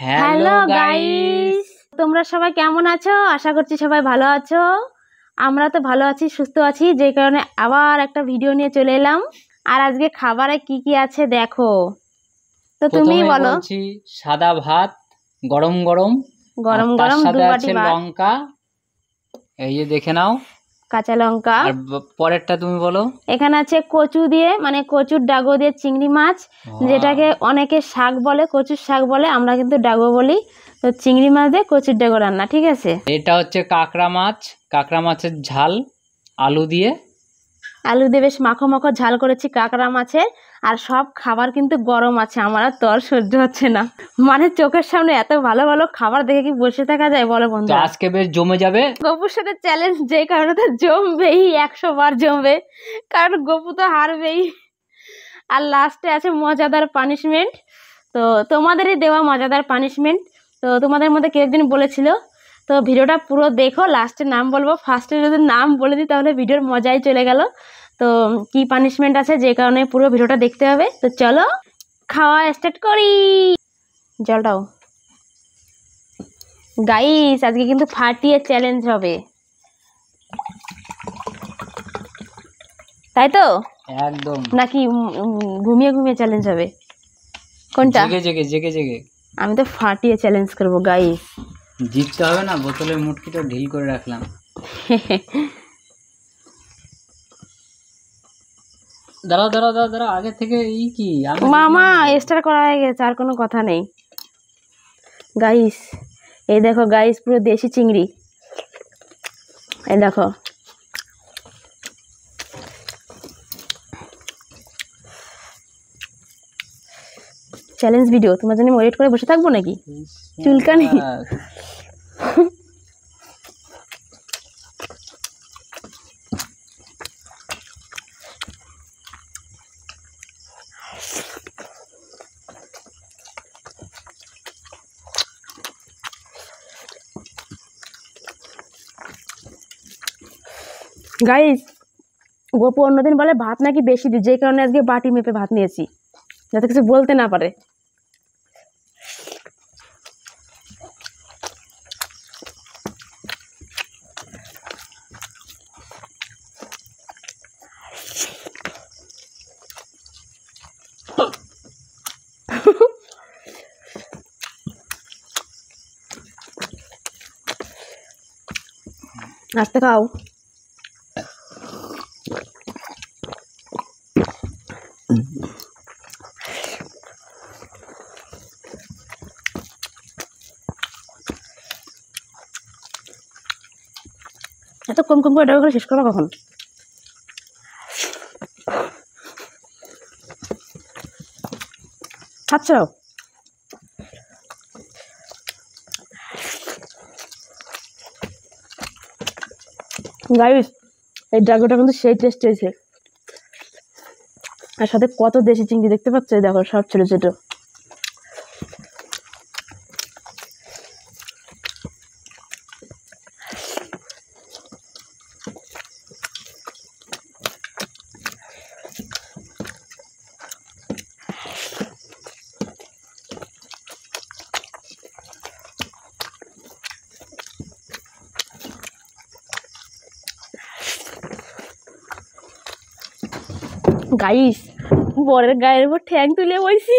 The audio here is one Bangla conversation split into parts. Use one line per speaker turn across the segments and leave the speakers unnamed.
হ্যালো গাইস, তোমরা সবাই কেমন আছো? আশা করছি সবাই ভালো আছো। আমরা তো ভালো আছি, সুস্থ আছি, যে কারণে আবার একটা ভিডিও নিয়ে চলে এলাম। আর আজকে খাবারে কি কি আছে দেখো। তো তুমি
প্রথমে
বলো।
বলছি সাদা ভাত, গরম গরম, আর
গরম
তার
গরম দু
সাথে
বাটি
আছে
ভাত,
লঙ্কা। এই যে দেখে নাও।
কাঁচা লঙ্কা।
আর পরেরটা তুমি বলো।
এখানে আছে কচু দিয়ে, মানে কচুর ডাগো দিয়ে চিংড়ি মাছ, যেটাকে অনেকে শাক বলে, কচুর শাক বলে, আমরা কিন্তু ডাগো বলি। তো চিংড়ি মাছ দিয়ে কচুর ডাগো রান্না, ঠিক আছে।
এটা হচ্ছে কাঁকড়া মাছ, কাঁকড়া মাছের ঝাল আলু দিয়ে।
আলু দিয়ে বেশ মাখো মাখো ঝাল করেছি কাঁকড়া মাছের। আর সব খাবার কিন্তু গরম আছে, আমার আর তর সহ্য হচ্ছে না। মানে চোখের সামনে এত ভালো ভালো খাবার দেখে কি বসে থাকা যায় বলো
তো
বন্ধুরা।
আজকে বেশ জমে যাবে।
গপুর সাথে চ্যালেঞ্জ, যে কারণে তো জমবেই, 100 বার জমবে, কারণ গপু তো হারবেই। আর লাস্টে আছে মজাদার পানিশমেন্ট। তো তোমাদেরই দেওয়া মজাদার পানিশমেন্ট। তো তোমাদের মধ্যে কেউ একদিন বলেছিল, তো ভিডিওটা পুরো দেখো, লাস্টে নাম বলবো, ফার্স্টে যদি নাম বলে দিই তাহলে ভিডিওর মজাই চলে গেল। তো কি পানিশমেন্ট আছে, যে কারণে পুরো ভিডিওটা দেখতে হবে। তো চলো খাওয়া স্টার্ট করি। জলটাও গাইস, আজকে কিন্তু ফাটিয়ে চ্যালেঞ্জ হবে, তাই তো?
একদম।
নাকি ঘুমিয়ে ঘুমিয়ে চ্যালেঞ্জ হবে? কোনটা?
জেগে জেগে জেগে জেগে।
আমি তো ফাটিয়ে চ্যালেঞ্জ করবো গাইস।
জিততে হবে না, বোতলের মুটকিটা ঢিল করে রাখলাম। দাঁড়াও দাঁড়াও দাঁড়াও দাঁড়াও, আগে থেকে কি
মামা স্টার করা হয়ে গেছে, আর কোনো কথা নেই গাইস। এই দেখো গাইস, পুরো দেশি চিংড়ি, এই দেখো। চ্যালেঞ্জ ভিডিও, তোমার জন্য ওয়েট করে বসে থাকবো নাকি? চুলকানি। গাইস, গপু অন্যদিন বলে ভাত নাকি বেশি দিই, যে কারণে আজকে বাটি মেপে ভাত নিয়েছি, যাতে কিছু বলতে না পারে। আস্তে খাও। এত কম কম করে ডাল করে শেষ করবো কখন? আচ্ছা গাইস, এই ড্রাগনটা কিন্তু সেই টেস্ট হয়েছে। আর সাথে কত দেশি চিংড়ি দেখতে পাচ্ছ, দেখো সব ছোট ছোট। গাইস, বরের গায়ের উপর ঠ্যাং তুলে বইছি।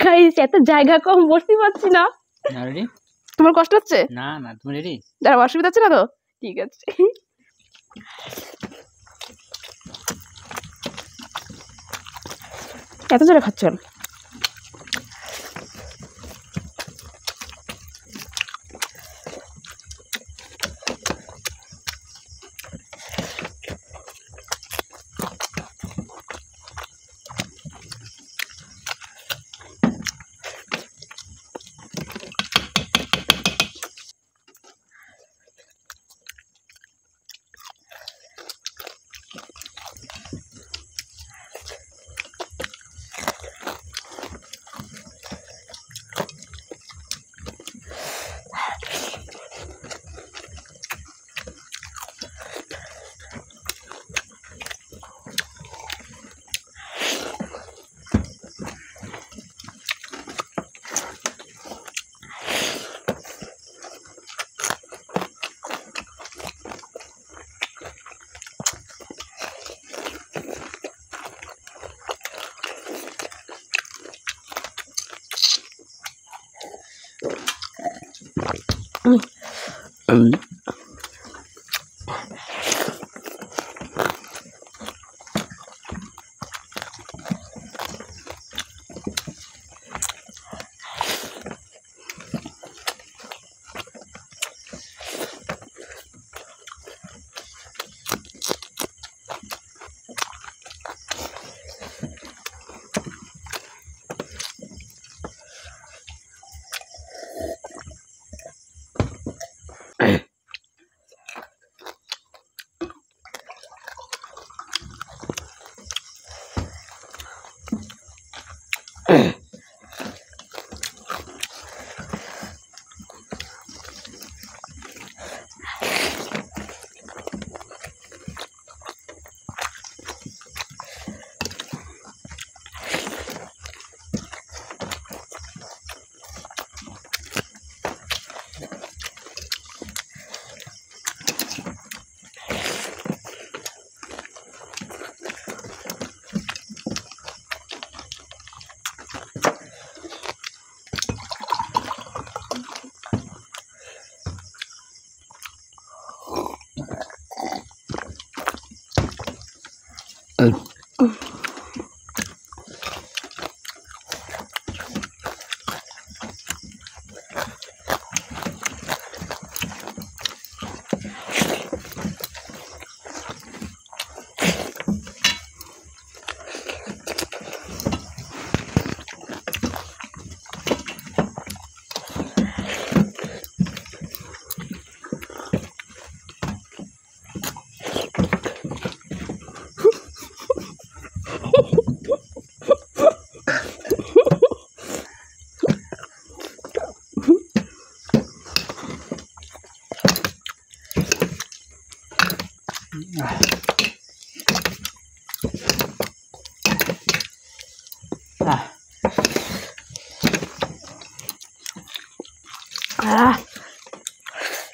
গাইস, এত জায়গা কম, বসতে পারছি না।
রেডি?
তোমার কষ্ট হচ্ছে?
না না, তুমি রেডি?
দাঁড়া, অসুবিধা হচ্ছে না তো? ঠিক আছে। এত জোরে খাচ্ছ?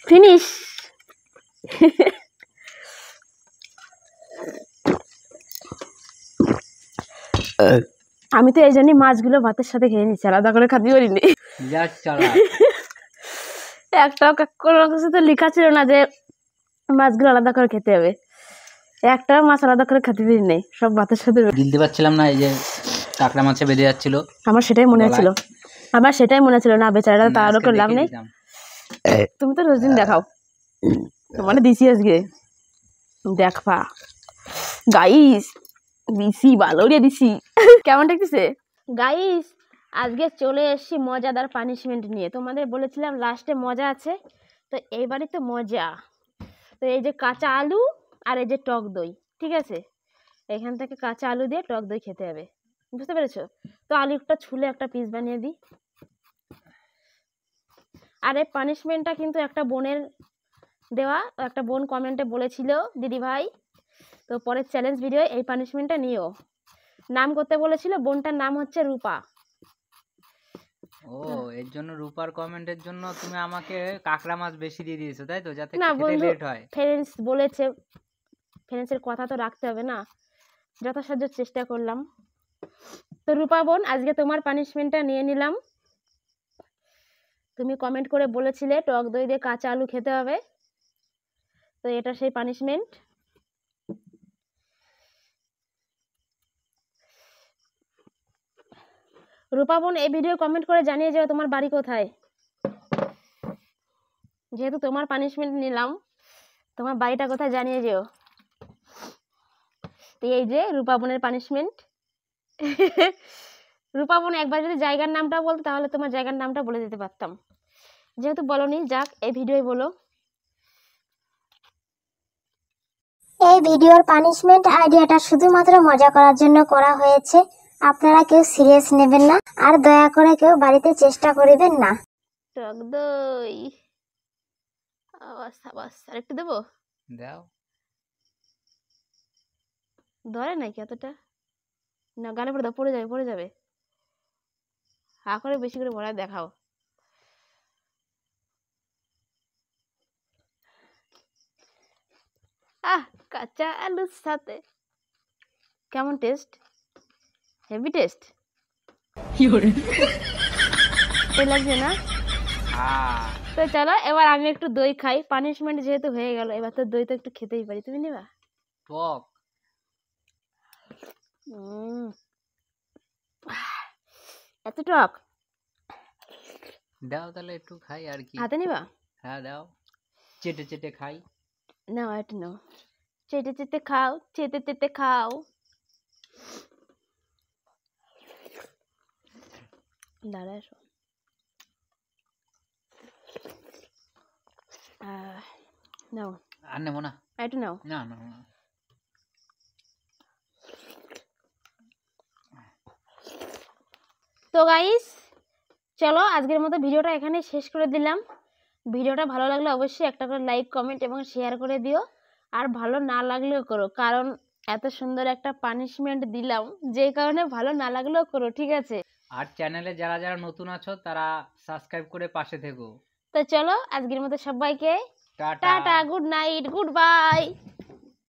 ফিনিশ। আমি তো এই জন্যই মাছগুলো ভাতের সাথে খেয়ে নিচ্ছি, আলাদা করে খাতে পারিনি। একটাও কোনো কিছু তো লেখা ছিল না যে মাছগুলো আলাদা করে খেতে হবে, একটাও মাছ আলাদা করে খেতে পারি নেই, সব ভাতের সাথে।
গিলতে পারছিলাম না, এই যে কাঁকড়া মাছে বেঁধে যাচ্ছিল।
আমার সেটাই মনে ছিল, না বেচারাটা তাড়াহুড়ো করে লাভ নেই। তুমি তো রোজ দিন দেখাও, মানে দিছি আজকে দেখবা গাইস, দিছি ভালো রে দিছি। কেমন দেখতেছে গাইস? আজকে চলে এসেছি মজাদার পানিশমেন্ট নিয়ে। তোমাদের বলেছিলাম লাস্টে মজা আছে, তো এইবারই তো মজা। তো এই যে কাঁচা আলু আর এই যে টক দই, ঠিক আছে, এখান থেকে কাঁচা আলু দিয়ে টক দই খেতে হবে, বুঝতে পেরেছো? তো আলুটা ছুলে একটা পিস বানিয়ে দিই। আর এই পানিশমেন্টটা কিন্তু একটা বোনের দেওয়া, একটা বোন কমেন্টে বলেছিল দিদি ভাই, তো পরের চ্যালেঞ্জ ভিডিও এই পানিশমেন্টটা নিও। নাম করতে বলেছিল, বোনটার নাম হচ্ছে রূপা।
ও, এর জন্য রূপার কমেন্টের জন্য তুমি আমাকে কাঁকড়া মাছ বেশি দিয়ে দিয়েছো, তাই তো? যাতে
না
খেতে
বন্ধু,
লেট হয়।
ফ্রেন্ডস বলেছে, ফ্রেন্ডসের কথা তো রাখতে হবে না, যথাসাধ্য চেষ্টা করলাম। তো রূপা বোন, আজকে তোমার পানিশমেন্টটা নিয়ে নিলাম। তুমি কমেন্ট করে বলেছিলে টক দই দিয়ে কাঁচা আলু খেতে হবে, তো এটা সেই পানিশমেন্ট। রূপা বোন, এই ভিডিও কমেন্ট করে জানিয়ে যাও তোমার বাড়ি কোথায়। যেহেতু তোমার পানিশমেন্ট নিলাম, তোমার বাড়িটা কোথায় জানিয়ে যেও। তো এই যে রূপা বোনের পানিশমেন্ট। রূপা বোন একবার যদি জায়গার নামটা বলতো তাহলে তোমার জায়গার নামটা বলে দিতে পারতাম, যেহেতু বলনি, যাক এই ভিডিওই বলো।
এই ভিডিওর পানিশমেন্ট আইডিয়াটা শুধুমাত্র মজা করার জন্য করা হয়েছে, আপনারা কেউ সিরিয়াস নেবেন না, আর দয়া করে কেউ বাড়িতে চেষ্টা করিবেন না।
টক দই আর একটু দেবো,
দাও।
ধরে নাকি এতটা? না, গালে পড়ে দাও, পড়ে যাবে। হা করে বেশি করে ভরায় দেখাও। কাঁচা আলুর সাথে কেমন টেস্ট? হেভি টেস্ট লাগছে না? তো চলো এবার আমি একটু দই খাই, পানিশমেন্ট যেহেতু হয়ে গেল এবার তো দই তো একটু খেতেই পারি। তুমি নিবা?
টক।
এত টক?
দাও তাহলে একটু খাই আর কি।
হাতে নিবা?
হ্যাঁ দাও, চেটে চেটে খাই।
নাও একটু নাও, চেটে চেটে খাও, চেটে চেটে খাও। দাঁড়া এসো। নাও
আর নেবো না।
একটু নাও।
না না না।
তো গাইস চলো আজকের মতো ভিডিওটা এখানে শেষ করে দিলাম। ভিডিওটা ভালো লাগলে অবশ্যই একটা করে লাইক কমেন্ট এবং শেয়ার করে দিও, আর ভালো না লাগলেও করো, কারণ এত সুন্দর একটা পানিশমেন্ট দিলাম যে কারণে ভালো না লাগলেও করো, ঠিক আছে?
আর চ্যানেলে যারা যারা নতুন আছো তারা সাবস্ক্রাইব করে পাশে থেকো।
তো চলো আজকের মতো সবাইকে
tata.
Tata, good night, good bye.